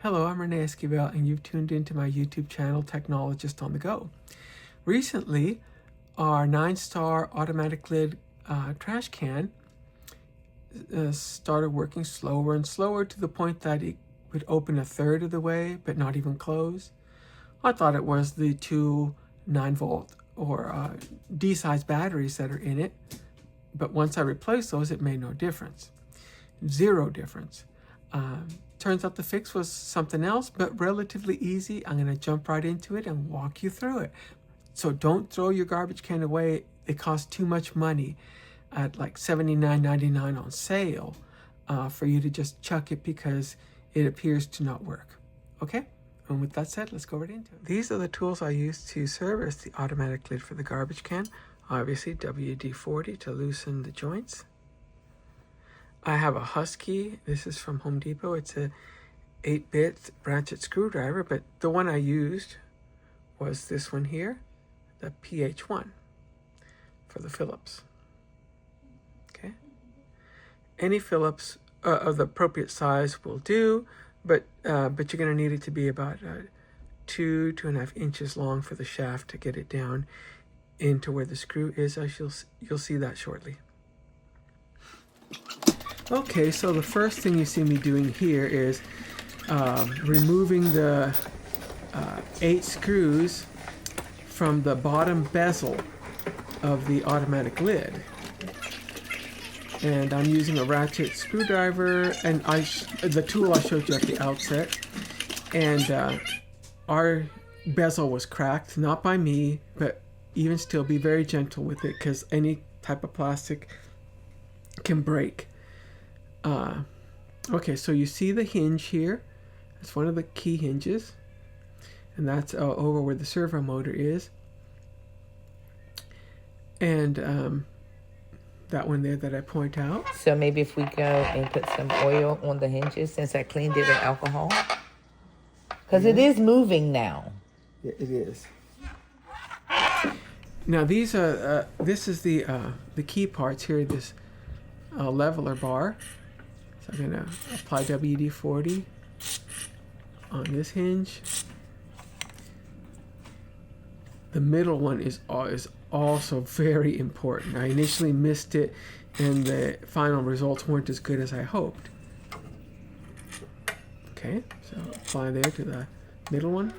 Hello, I'm Renee Esquivel, and you've tuned into my YouTube channel, Technologist on the Go. Recently, our Ninestar automatic lid trash can started working slower and slower to the point that it would open a third of the way, but not even close. I thought it was the two 9-volt or D-size batteries that are in it, but once I replaced those, it made no difference. Zero difference. Turns out the fix was something else, but relatively easy. I'm going to jump right into it and walk you through it. So don't throw your garbage can away. It costs too much money at like $79.99 on sale for you to just chuck it because it appears to not work. Okay? And with that said, let's go right into it. These are the tools I use to service the automatic lid for the garbage can. Obviously, WD-40 to loosen the joints. I have a Husky. This is from Home Depot. It's a 8-bit ratchet screwdriver, but the one I used was this one here, the PH1 for the Phillips. Okay. Any Phillips of the appropriate size will do, but you're going to need it to be about 2.5 inches long for the shaft to get it down into where the screw is, as you'll see that shortly. Okay, so the first thing you see me doing here is removing the 8 screws from the bottom bezel of the automatic lid. And I'm using a ratchet screwdriver, and the tool I showed you at the outset. And our bezel was cracked, not by me, but even still, be very gentle with it because any type of plastic can break. Okay, so you see the hinge here. It's one of the key hinges, and that's over where the servo motor is. And that one there that I point out. So maybe if we go and put some oil on the hinges since I cleaned it with alcohol. Because it is moving now. Yeah, it is. Now these are this is the key parts here. This leveler bar. So I'm going to apply WD-40 on this hinge. The middle one is also very important. I initially missed it, and the final results weren't as good as I hoped. Okay, so apply there to the middle one.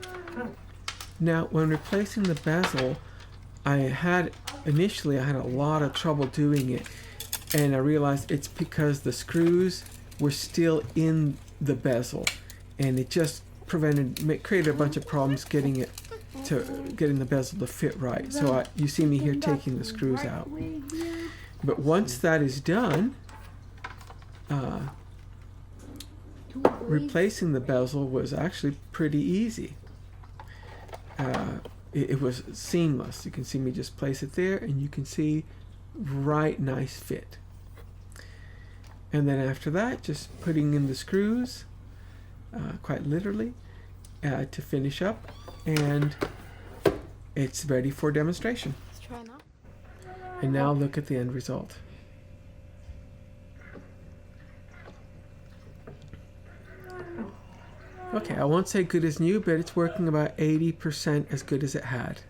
Now, when replacing the bezel, initially I had a lot of trouble doing it. And I realized it's because the screws were still in the bezel, and it just created a bunch of problems getting the bezel to fit right. So you see me here taking the screws out. But once that is done, replacing the bezel was actually pretty easy. It was seamless. You can see me just place it there, and you can see right nice fit. And then after that, just putting in the screws, quite literally, to finish up, and it's ready for demonstration. Let's try now. And now look at the end result. Okay, I won't say good as new, but it's working about 80% as good as it had.